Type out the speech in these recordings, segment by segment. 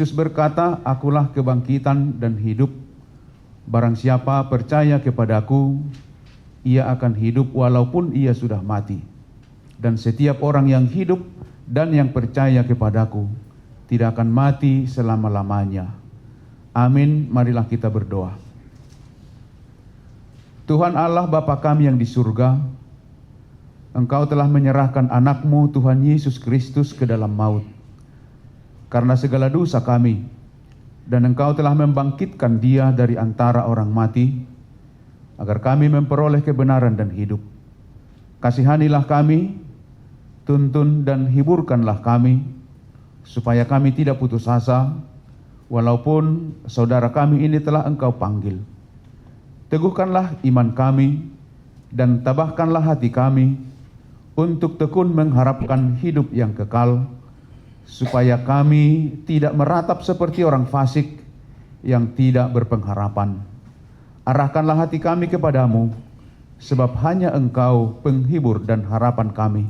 Yesus berkata, "Akulah kebangkitan dan hidup. Barang siapa percaya kepadaku, ia akan hidup walaupun ia sudah mati. Dan setiap orang yang hidup dan yang percaya kepadaku tidak akan mati selama-lamanya." Amin. Marilah kita berdoa. Tuhan Allah Bapa kami yang di surga, Engkau telah menyerahkan anak-Mu Tuhan Yesus Kristus ke dalam maut karena segala dosa kami, dan Engkau telah membangkitkan Dia dari antara orang mati agar kami memperoleh kebenaran dan hidup. Kasihanilah kami, tuntun dan hiburkanlah kami, supaya kami tidak putus asa, walaupun saudara kami ini telah Engkau panggil. Teguhkanlah iman kami, dan tabahkanlah hati kami untuk tekun mengharapkan hidup yang kekal, supaya kami tidak meratap seperti orang fasik yang tidak berpengharapan. Arahkanlah hati kami kepadamu, sebab hanya Engkau penghibur dan harapan kami.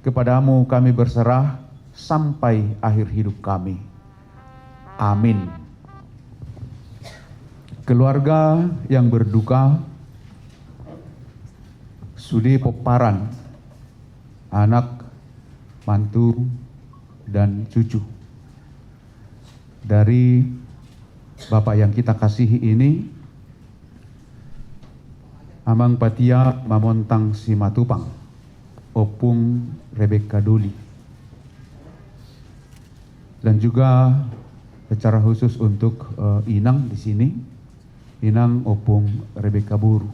Kepadamu kami berserah sampai akhir hidup kami. Amin. Keluarga yang berduka, Sudi Poparan, anak, mantu, dan cucu dari Bapak yang kita kasihi ini, Amang Patia Mamontang Simatupang, Opung Rebecca Duli, dan juga secara khusus untuk Inang di sini, Inang Opung Rebecca Buru.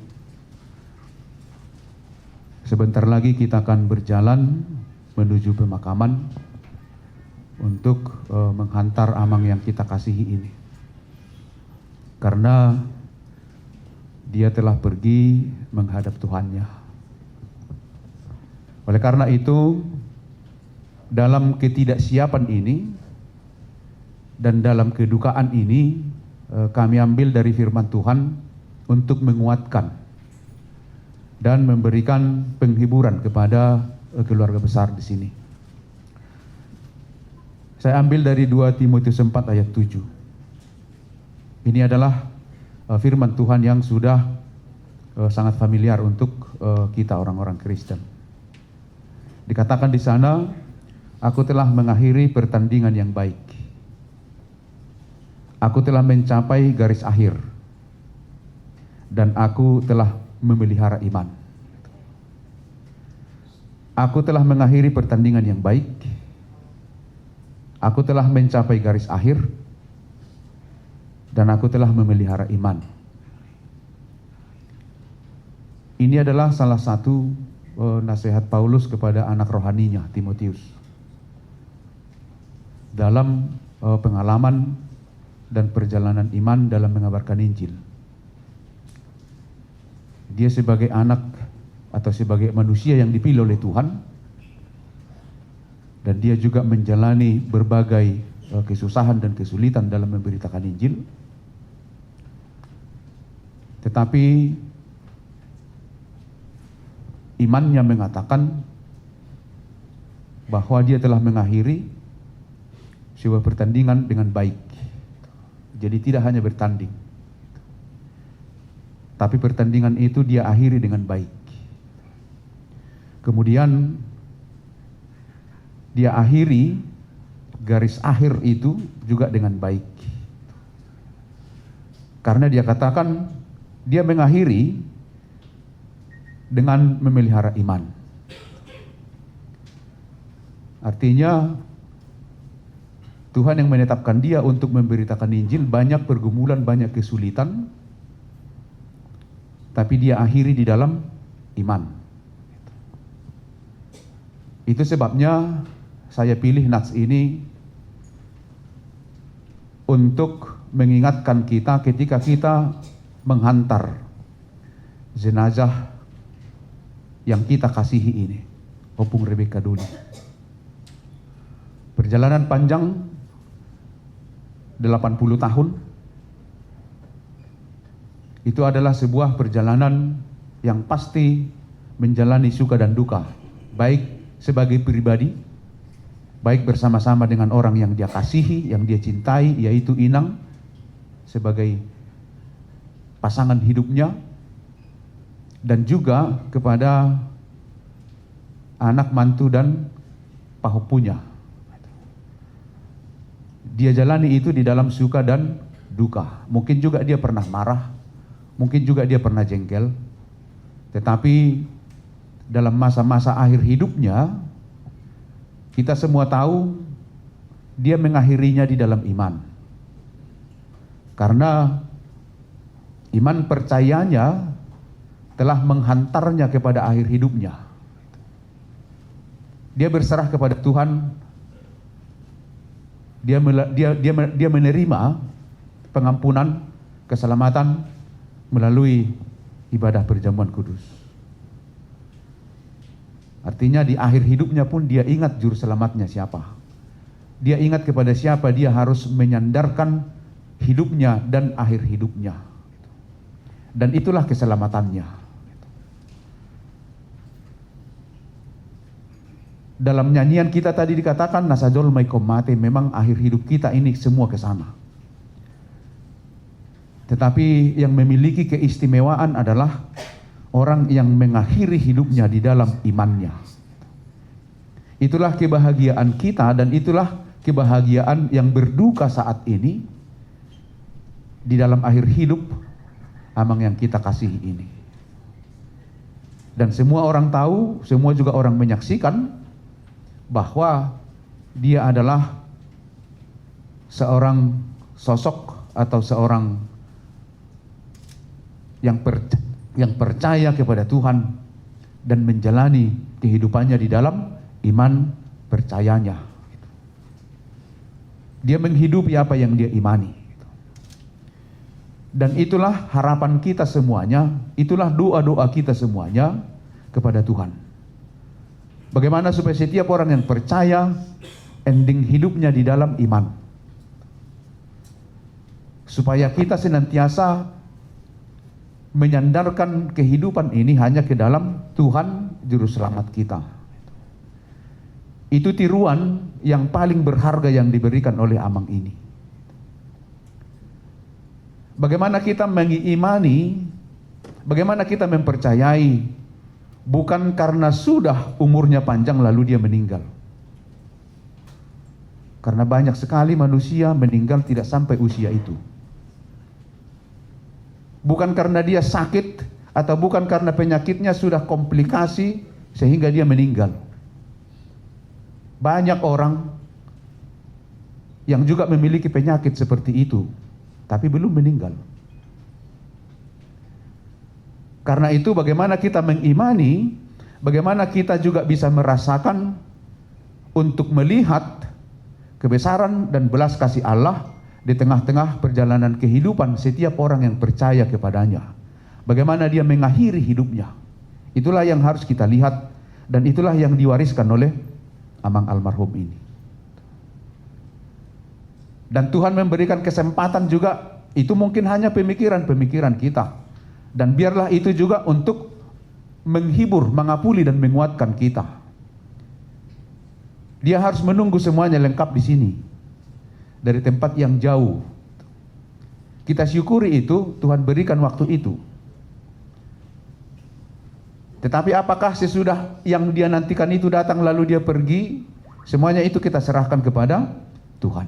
Sebentar lagi kita akan berjalan menuju pemakaman untuk menghantar Amang yang kita kasihi ini. Karena dia telah pergi menghadap Tuhannya. Oleh karena itu, dalam ketidaksiapan ini dan dalam kedukaan ini, kami ambil dari firman Tuhan untuk menguatkan dan memberikan penghiburan kepada keluarga besar di sini. Saya ambil dari 2 Timotius 4 ayat 7. Ini adalah firman Tuhan yang sudah sangat familiar untuk kita orang-orang Kristen. Dikatakan di sana, "Aku telah mengakhiri pertandingan yang baik. Aku telah mencapai garis akhir, dan aku telah memelihara iman. Aku telah mengakhiri pertandingan yang baik. Aku telah mencapai garis akhir, dan aku telah memelihara iman." Ini adalah salah satu nasihat Paulus kepada anak rohaninya, Timotius, dalam pengalaman dan perjalanan iman dalam mengabarkan Injil. Dia sebagai anak atau sebagai manusia yang dipilih oleh Tuhan, dan dia juga menjalani berbagai kesusahan dan kesulitan dalam memberitakan Injil. Tetapi imannya mengatakan bahwa dia telah mengakhiri sebuah pertandingan dengan baik. Jadi tidak hanya bertanding, tapi pertandingan itu dia akhiri dengan baik. Kemudian dia akhiri garis akhir itu juga dengan baik. Karena dia katakan dia mengakhiri dengan memelihara iman. Artinya Tuhan yang menetapkan dia untuk memberitakan Injil, banyak pergumulan, banyak kesulitan, tapi dia akhiri di dalam iman. Itu sebabnya saya pilih nats ini untuk mengingatkan kita ketika kita menghantar jenazah yang kita kasihi ini, Opung Rebecca Duli. Perjalanan panjang 80 tahun, itu adalah sebuah perjalanan yang pasti menjalani suka dan duka, baik sebagai pribadi baik bersama-sama dengan orang yang dia kasihi, yang dia cintai, yaitu inang sebagai pasangan hidupnya, dan juga kepada anak mantu dan pahopunya. Dia jalani itu di dalam suka dan duka. Mungkin juga dia pernah marah, mungkin juga dia pernah jengkel, tetapi dalam masa-masa akhir hidupnya, kita semua tahu dia mengakhirinya di dalam iman. Karena iman percayanya telah menghantarnya kepada akhir hidupnya. Dia berserah kepada Tuhan. Dia menerima pengampunan, keselamatan melalui ibadah perjamuan kudus. Artinya di akhir hidupnya pun dia ingat juru selamatnya siapa. Dia ingat kepada siapa dia harus menyandarkan hidupnya dan akhir hidupnya. Dan itulah keselamatannya. Dalam nyanyian kita tadi dikatakan nasajol maikom mate, memang akhir hidup kita ini semua ke sana. Tetapi yang memiliki keistimewaan adalah orang yang mengakhiri hidupnya di dalam imannya. Itulah kebahagiaan kita dan itulah kebahagiaan yang berduka saat ini di dalam akhir hidup amang yang kita kasihi ini. Dan semua orang tahu, semua juga orang menyaksikan bahwa dia adalah seorang sosok atau seorang yang percaya kepada Tuhan dan menjalani kehidupannya di dalam iman percayanya. Dia menghidupi apa yang dia imani. Dan itulah harapan kita semuanya, itulah doa-doa kita semuanya kepada Tuhan. Bagaimana supaya setiap orang yang percaya ending hidupnya di dalam iman. Supaya kita senantiasa menyandarkan kehidupan ini hanya ke dalam Tuhan Juru Selamat kita. Itu tiruan yang paling berharga yang diberikan oleh amang ini. Bagaimana kita mengimani, bagaimana kita mempercayai, bukan karena sudah umurnya panjang lalu dia meninggal. Karena banyak sekali manusia meninggal tidak sampai usia itu. Bukan karena dia sakit atau bukan karena penyakitnya sudah komplikasi sehingga dia meninggal. Banyak orang yang juga memiliki penyakit seperti itu, tapi belum meninggal. Karena itu bagaimana kita mengimani, bagaimana kita juga bisa merasakan untuk melihat kebesaran dan belas kasih Allah di tengah-tengah perjalanan kehidupan setiap orang yang percaya kepadanya. Bagaimana dia mengakhiri hidupnya. Itulah yang harus kita lihat dan itulah yang diwariskan oleh amang almarhum ini. Dan Tuhan memberikan kesempatan juga, itu mungkin hanya pemikiran-pemikiran kita. Dan biarlah itu juga untuk menghibur, mengapuli dan menguatkan kita. Dia harus menunggu semuanya lengkap di sini. Dari tempat yang jauh. Kita syukuri itu, Tuhan berikan waktu itu. Tetapi apakah sesudah yang dia nantikan itu datang lalu dia pergi? Semuanya itu kita serahkan kepada Tuhan.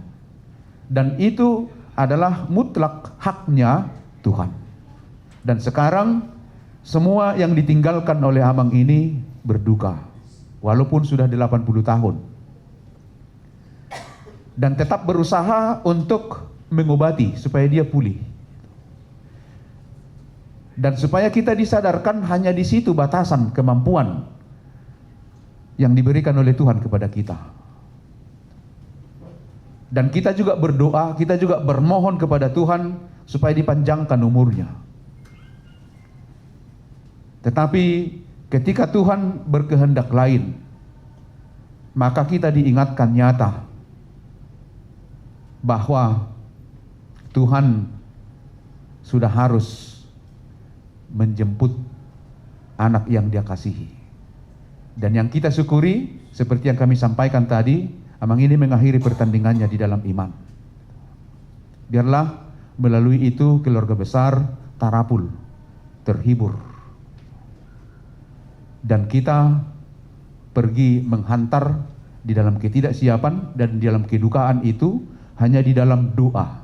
Dan itu adalah mutlak haknya Tuhan. Dan sekarang semua yang ditinggalkan oleh amang ini berduka. Walaupun sudah 80 tahun. Dan tetap berusaha untuk mengobati supaya dia pulih. Dan supaya kita disadarkan hanya di situ batasan kemampuan yang diberikan oleh Tuhan kepada kita. Dan kita juga berdoa, kita juga bermohon kepada Tuhan supaya dipanjangkan umurnya. Tetapi ketika Tuhan berkehendak lain, maka kita diingatkan nyata bahwa Tuhan sudah harus menjemput anak yang dia kasihi. Dan yang kita syukuri, seperti yang kami sampaikan tadi, Amang ini mengakhiri pertandingannya di dalam iman. Biarlah melalui itu keluarga besar Tarapul terhibur. Dan kita pergi menghantar di dalam ketidaksiapan dan di dalam kedukaan itu hanya di dalam doa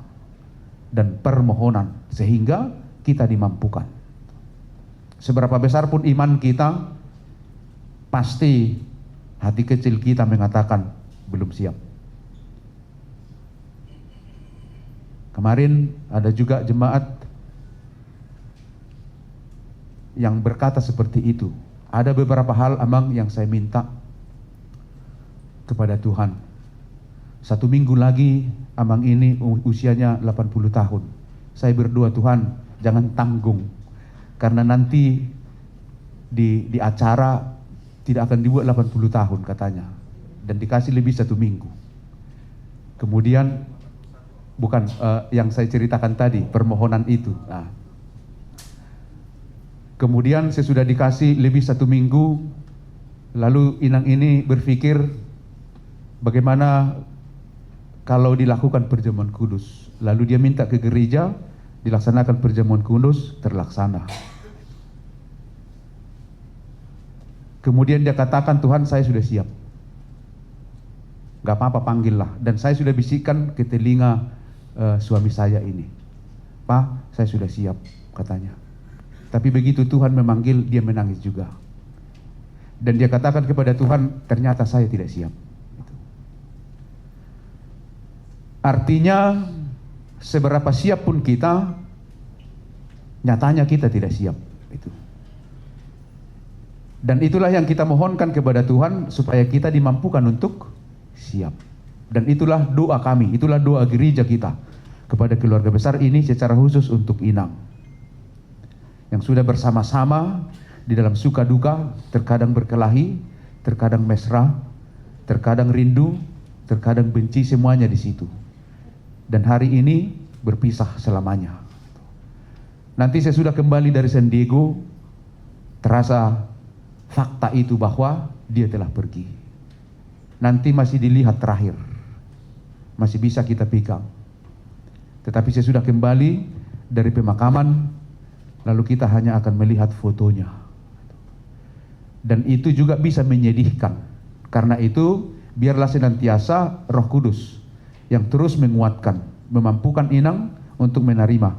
dan permohonan sehingga kita dimampukan. Seberapa besar pun iman kita, pasti hati kecil kita mengatakan belum siap. Kemarin ada juga jemaat yang berkata seperti itu. Ada beberapa hal Amang yang saya minta kepada Tuhan. 1 minggu lagi Amang ini usianya 80 tahun. Saya berdoa, Tuhan jangan tanggung, karena nanti di acara tidak akan dibuat 80 tahun katanya, dan dikasih lebih 1 minggu. Kemudian bukan yang saya ceritakan tadi, permohonan itu. Nah, kemudian saya sudah dikasih lebih 1 minggu, lalu inang ini berpikir bagaimana kalau dilakukan perjamuan kudus. Lalu dia minta ke gereja, dilaksanakan perjamuan kudus, terlaksana. Kemudian dia katakan, Tuhan saya sudah siap. Gak apa-apa, panggillah. Dan saya sudah bisikkan ke telinga suami saya ini. Pak, saya sudah siap, katanya. Tapi begitu Tuhan memanggil, dia menangis juga. Dan dia katakan kepada Tuhan, ternyata saya tidak siap. Artinya, seberapa siap pun kita, nyatanya kita tidak siap. Dan itulah yang kita mohonkan kepada Tuhan, supaya kita dimampukan untuk siap. Dan itulah doa kami, itulah doa gereja kita kepada keluarga besar ini secara khusus untuk Inang, yang sudah bersama-sama di dalam suka duka, terkadang berkelahi, terkadang mesra, terkadang rindu, terkadang benci, semuanya di situ. Dan hari ini berpisah selamanya. Nanti saya sudah kembali dari San Diego, terasa fakta itu bahwa dia telah pergi. Nanti masih dilihat terakhir, masih bisa kita pegang. Tetapi saya sudah kembali dari pemakaman, lalu kita hanya akan melihat fotonya. Dan itu juga bisa menyedihkan. Karena itu biarlah senantiasa Roh Kudus yang terus menguatkan, memampukan Inang untuk menerima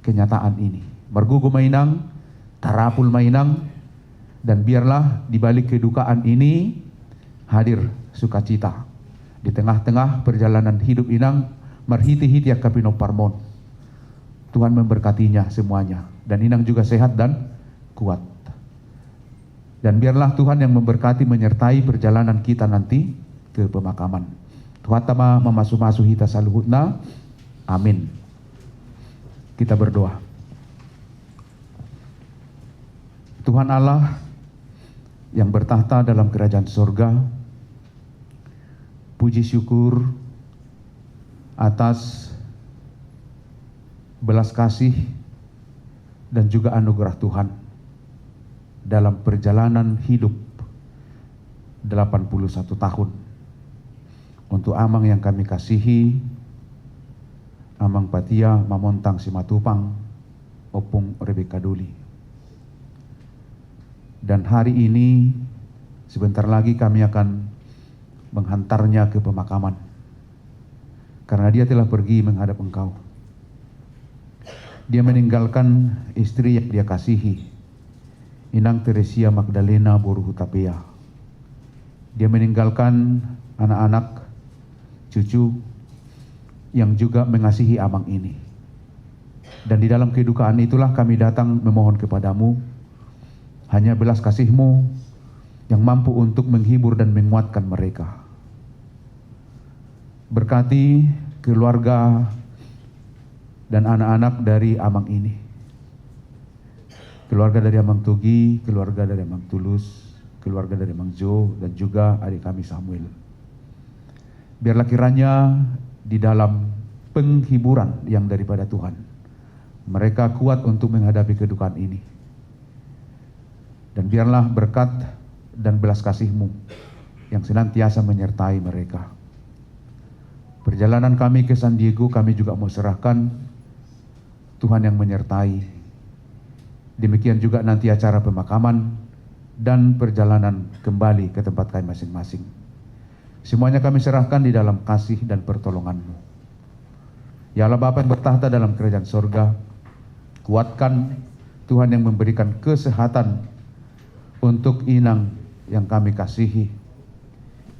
kenyataan ini. Margugo mainang, Tarapul mainang, dan biarlah di balik kedukaan ini hadir sukacita. Di tengah-tengah perjalanan hidup Inang, marhiti-hiti kapino parmon. Tuhan memberkatinya semuanya. Dan Inang juga sehat dan kuat. Dan biarlah Tuhan yang memberkati menyertai perjalanan kita nanti ke pemakaman. Tuhan tama memasu-masu hita saluhutna. Amin. Kita berdoa. Tuhan Allah yang bertahta dalam kerajaan surga, puji syukur atas belas kasih dan juga anugerah Tuhan dalam perjalanan hidup 81 tahun. Untuk Amang yang kami kasihi, Amang Patia Mamontang Simatupang, Opung Rebeka Duli. Dan hari ini sebentar lagi kami akan menghantarnya ke pemakaman, karena dia telah pergi menghadap Engkau. Dia meninggalkan istri yang dia kasihi, Inang Teresia Magdalena Boruhutapea. Dia meninggalkan anak-anak, cucu yang juga mengasihi Amang ini. Dan di dalam kedukaan itulah kami datang memohon kepadamu, hanya belas kasih-Mu yang mampu untuk menghibur dan menguatkan mereka. Berkati keluarga dan anak-anak dari Amang ini. Keluarga dari Amang Tugi, keluarga dari Amang Tulus, keluarga dari Amang Jo, dan juga adik kami Samuel. Biarlah kiranya di dalam penghiburan yang daripada Tuhan, mereka kuat untuk menghadapi kedukaan ini. Dan biarlah berkat dan belas kasih-Mu yang senantiasa menyertai mereka. Perjalanan kami ke San Diego kami juga mau serahkan, Tuhan yang menyertai. Demikian juga nanti acara pemakaman dan perjalanan kembali ke tempat kami masing-masing. Semuanya kami serahkan di dalam kasih dan pertolongan-Mu. Ya Allah Bapa yang bertahta dalam kerajaan sorga, kuatkan Tuhan yang memberikan kesehatan untuk Inang yang kami kasihi,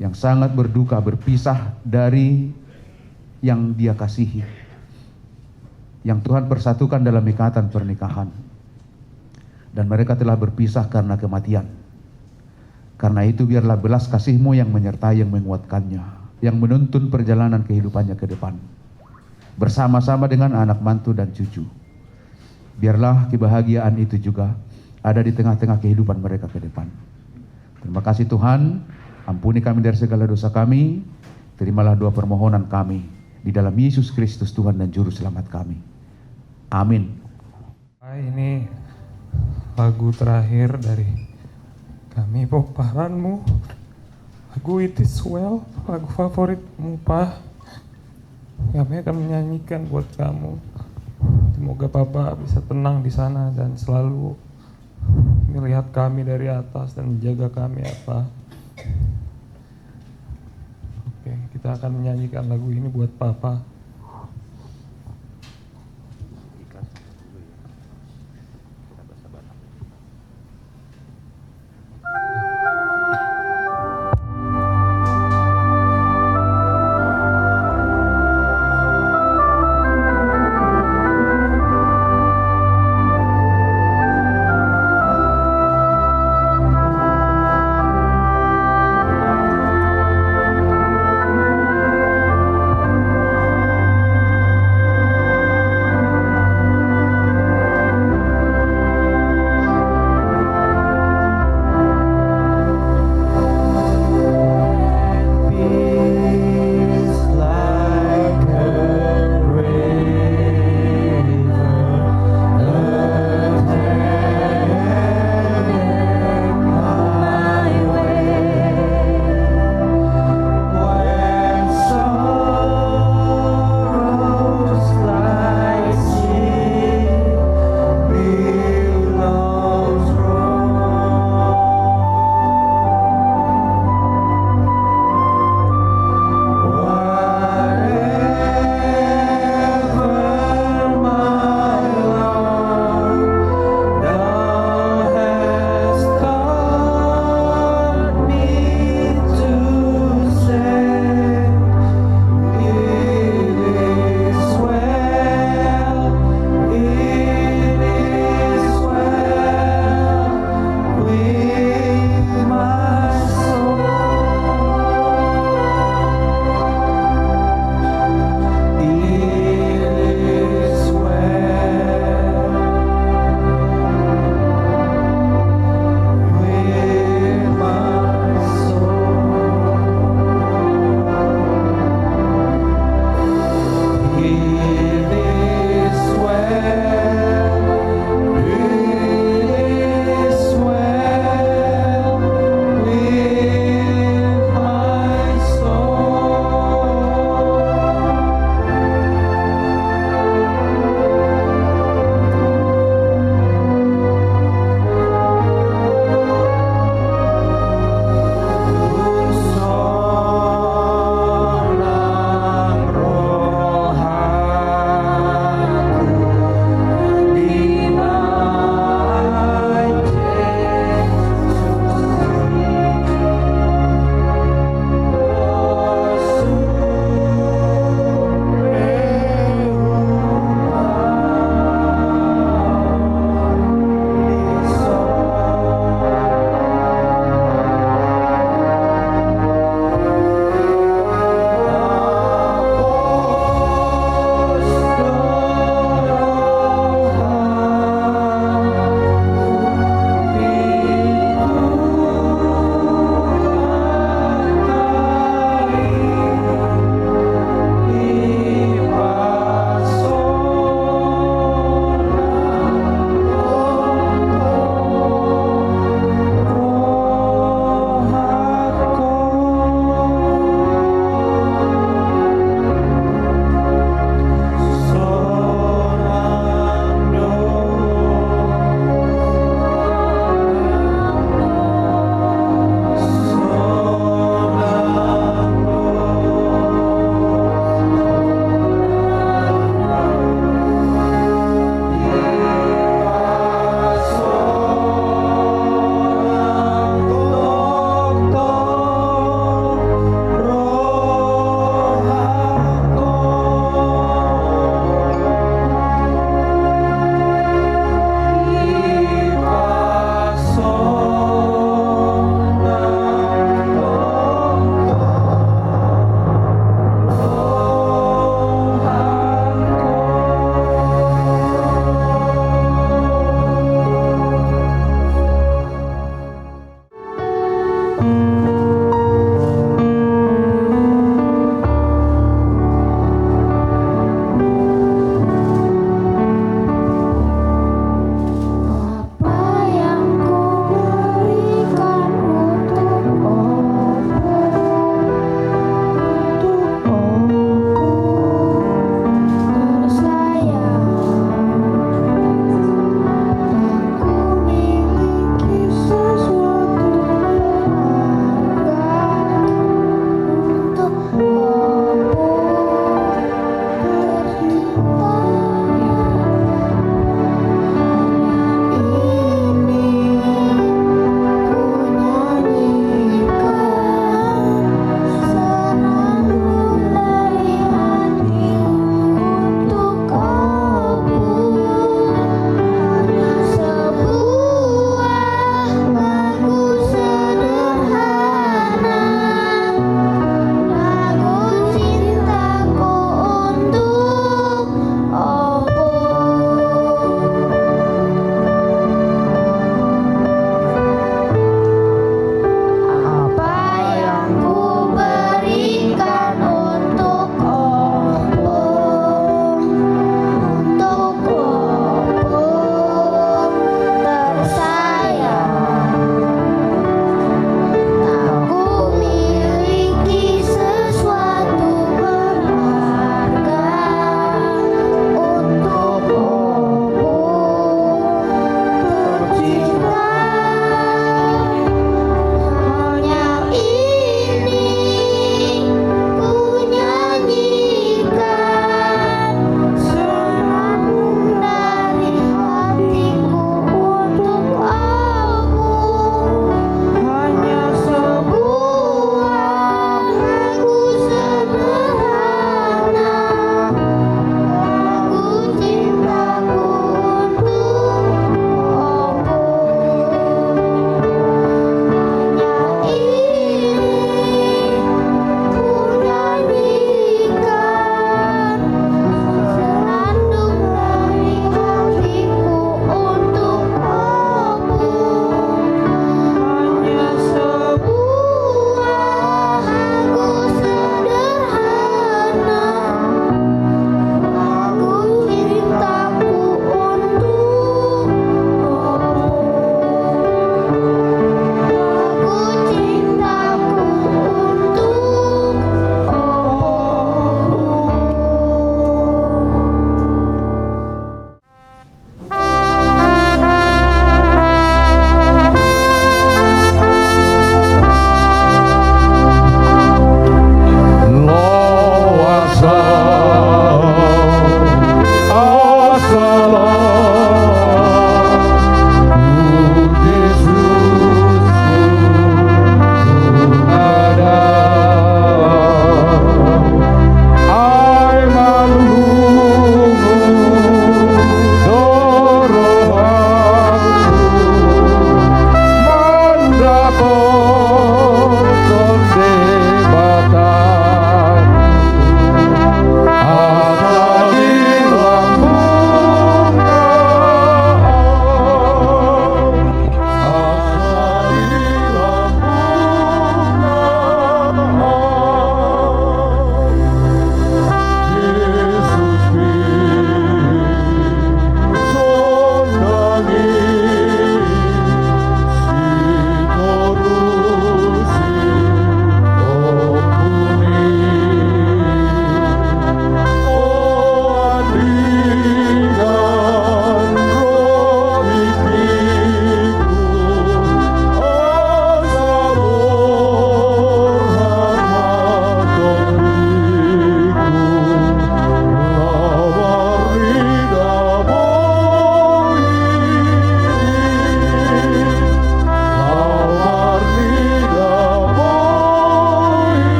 yang sangat berduka berpisah dari yang dia kasihi, yang Tuhan persatukan dalam ikatan pernikahan, dan mereka telah berpisah karena kematian. Karena itu biarlah belas kasih-Mu yang menyertai, yang menguatkannya, yang menuntun perjalanan kehidupannya ke depan, bersama-sama dengan anak mantu dan cucu. Biarlah kebahagiaan itu juga ada di tengah-tengah kehidupan mereka ke depan. Terima kasih Tuhan, ampuni kami dari segala dosa kami, terimalah doa permohonan kami, di dalam Yesus Kristus Tuhan dan Juru Selamat kami. Amin. Ini lagu terakhir dari kami, Poparanmu, lagu It Is Well, lagu favoritmu, Pak. Kami akan menyanyikan buat kamu. Semoga Papa bisa tenang di sana dan selalu melihat kami dari atas dan menjaga kami, ya Pak. Oke, kita akan menyanyikan lagu ini buat Papa.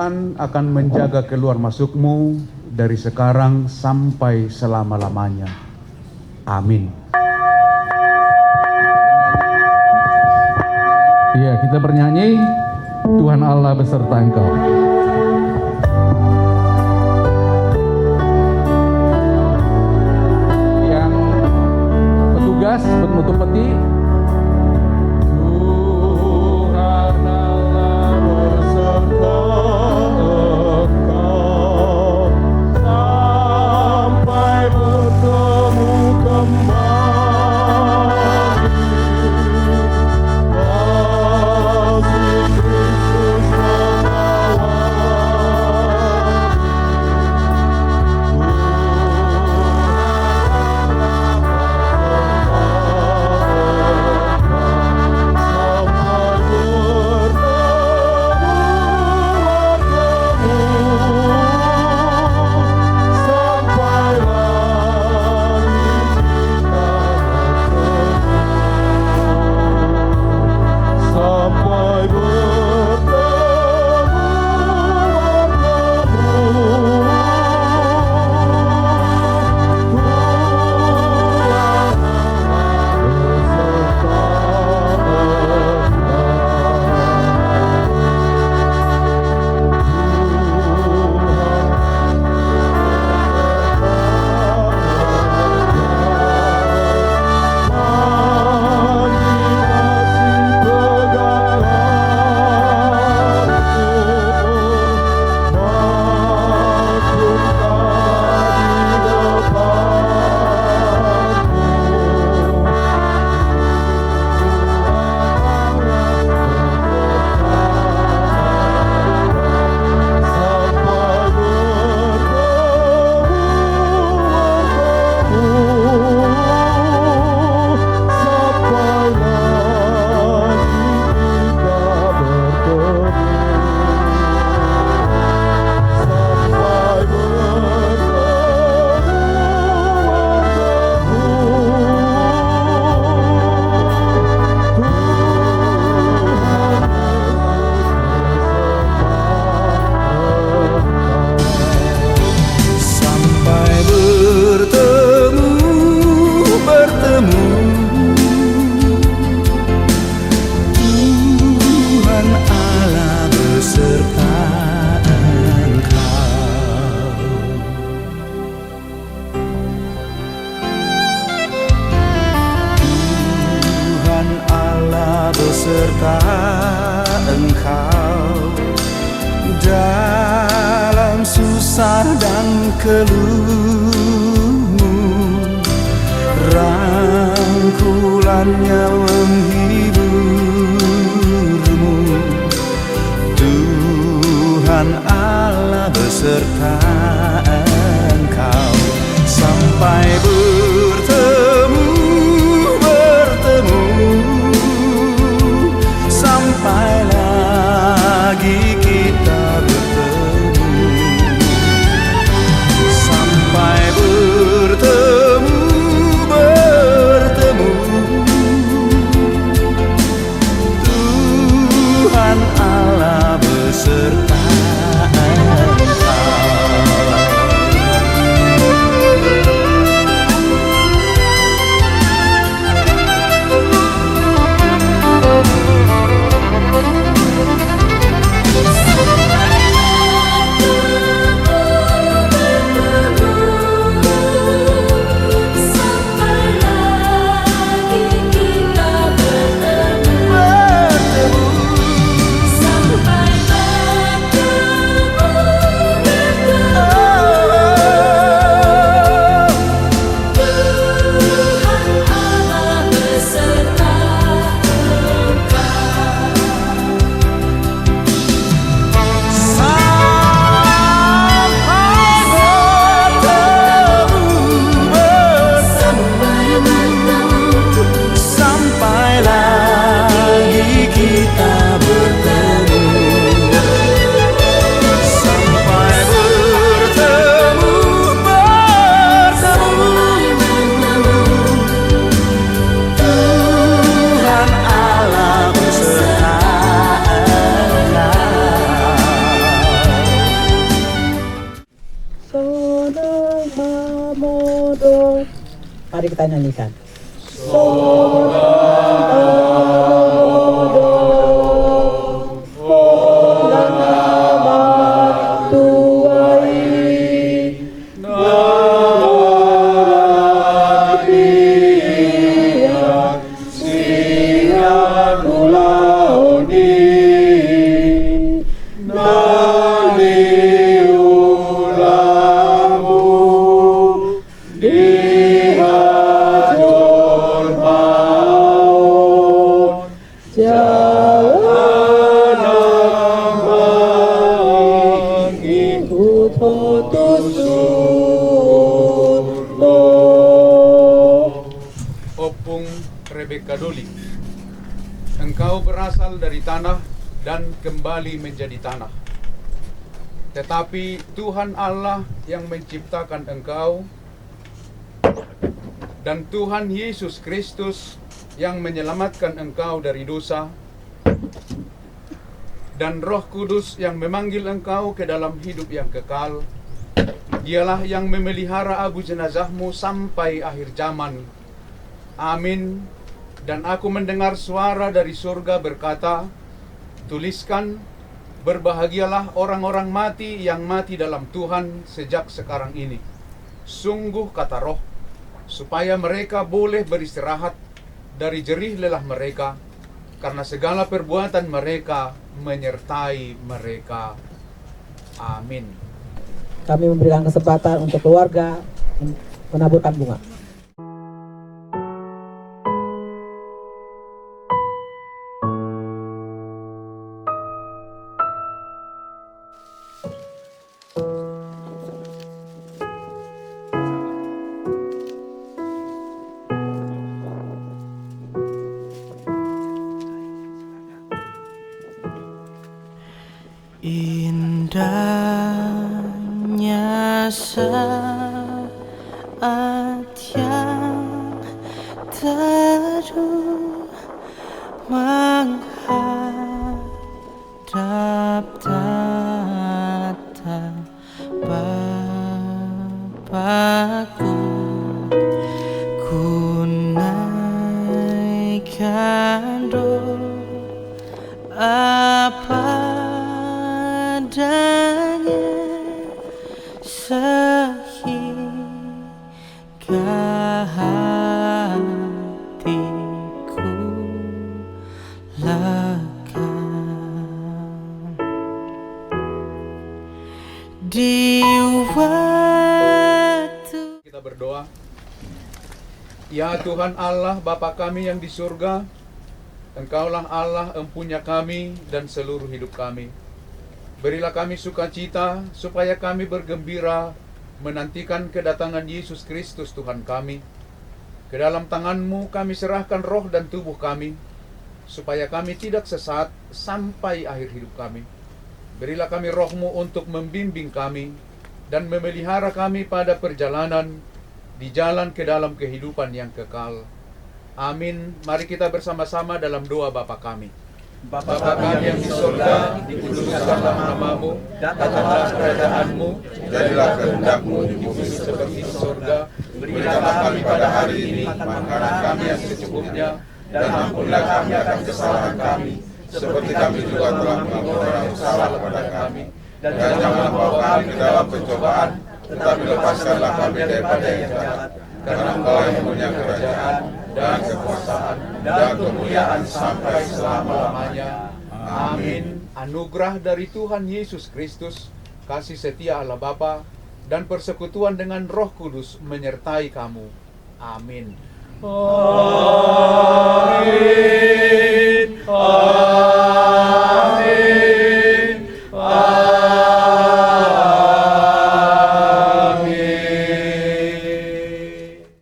Tuhan akan menjaga keluar masukmu dari sekarang sampai selama-lamanya. Amin. Iya, kita bernyanyi, Tuhan Allah beserta engkau. Yang petugas menutup peti. Tuhan Allah beserta engkau sampai bertemu kembali. beserta Engkau dalam susah dan keluhmu, rangkulannya menghiburmu. Tuhan Allah beserta Engkau sampai bertemu, sampai lagi kita bertemu, sampai bertemu, kita nyanyikan. Opung Rebecca Doli, engkau berasal dari tanah dan kembali menjadi tanah. Tetapi Tuhan Allah yang menciptakan engkau dan Tuhan Yesus Kristus yang menyelamatkan engkau dari dosa dan Roh Kudus yang memanggil engkau ke dalam hidup yang kekal, dialah yang memelihara abu jenazahmu sampai akhir zaman. Amin. Dan aku mendengar suara dari surga berkata, tuliskan, berbahagialah orang-orang mati yang mati dalam Tuhan sejak sekarang ini. Sungguh kata Roh, supaya mereka boleh beristirahat dari jerih lelah mereka, karena segala perbuatan mereka menyertai mereka. Amin. Kami memberikan kesempatan untuk keluarga menaburkan bunga. Indahnya saat yang teduh menghadap tatap Bapakku, ku naikkan doa padanya sehingga hatiku lega. Di waktu Kita berdoa. Ya Tuhan Allah Bapa kami yang di surga, Engkaulah Allah empunya kami dan seluruh hidup kami. Berilah kami sukacita supaya kami bergembira menantikan kedatangan Yesus Kristus Tuhan kami. Ke dalam tangan-Mu kami serahkan roh dan tubuh kami, supaya kami tidak sesat sampai akhir hidup kami. Berilah kami roh-Mu untuk membimbing kami dan memelihara kami pada perjalanan di jalan ke dalam kehidupan yang kekal. Amin. Mari kita bersama-sama dalam doa Bapa kami. Bapa kami yang di surga, dikuduskanlah nama-Mu, datanglah kerajaan-Mu, jadilah kehendak-Mu di bumi seperti di surga. Berilah kami pada hari ini makanan kami yang secukupnya, dan ampunilah kami akan kesalahan kami, seperti kami juga telah mengampuni orang yang salah kepada kami. Dan janganlah bawa kami ke dalam pencobaan, tetapi lepaskanlah kami daripada yang jahat. Karena Engkau yang punya kerajaan dan kekuasaan dan kemuliaan sampai selama-lamanya. Amin. Anugerah dari Tuhan Yesus Kristus, kasih setia Allah Bapa, dan persekutuan dengan Roh Kudus menyertai kamu. Amin. Amin. Amin.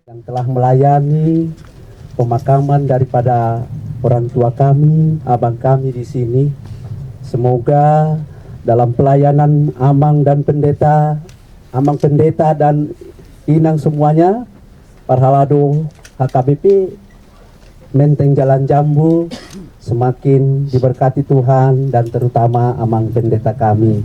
Yang telah melayani pemakaman daripada orang tua kami, abang kami di sini. Semoga dalam pelayanan Amang Pendeta dan Inang semuanya, Parhalado HKBP Menteng Jalan Jambu semakin diberkati Tuhan, dan terutama Amang Pendeta kami.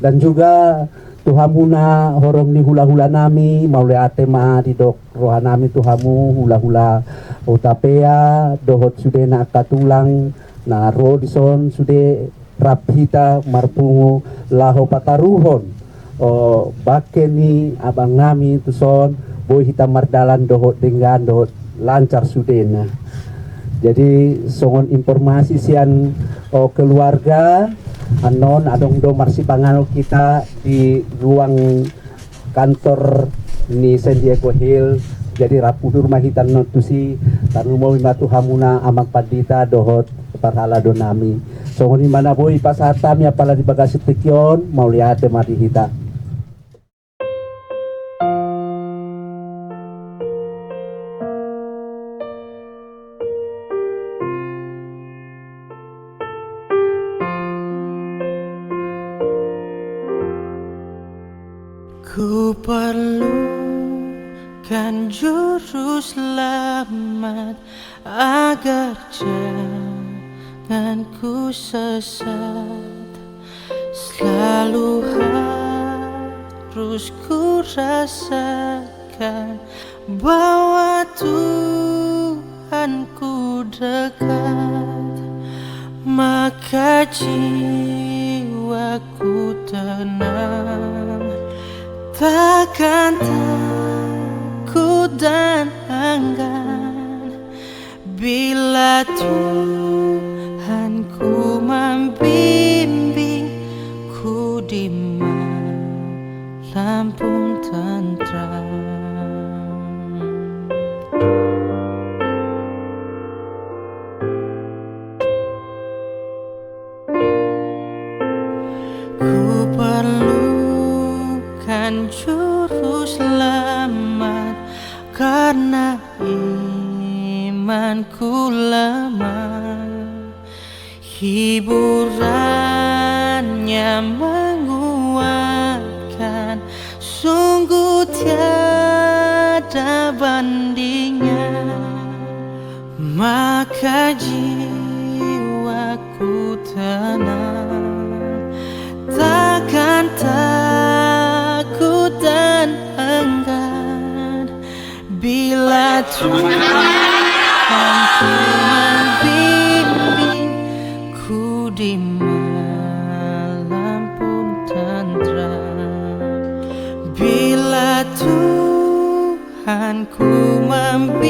Dan juga Tuhamuna horong ni hula-hula nami maule ate ma di dok rohanami tuhamu hula-hula utapea dohot sude na katulang na rodison sude rapita marpungu laho pataruhon o bakeni abang nami tuson boy hitam mardalan dohot dengan dohot lancar sudena. Jadi songon informasi sian keluarga anon adong do marsipangan kita di ruang kantor ni San Diego Hill. Jadi rapudur mahitan notusi tanu mau matu hamuna amang padita dohot parhala donami. Songon mana boy pasatam ya pala di bagasi tikyon mau lihat mari hita. Ku perlukan juru selamat agar jangan ku sesat. Selalu harus ku rasakan bahwa Tuhan ku dekat, maka jiwaku tenang. Takkan takut dan enggan bila Tuhan ku membimbing ku di malam pun tentram. Ku perlukan juru selamat karena imanku lemah. Hiburannya menguatkan, sungguh tiada bandingnya. Maka jiwaku tenang, takkan takut dan enggan bila Tuhan ku membimbing ku di malam pun tentram. Bila Tuhan ku membimbing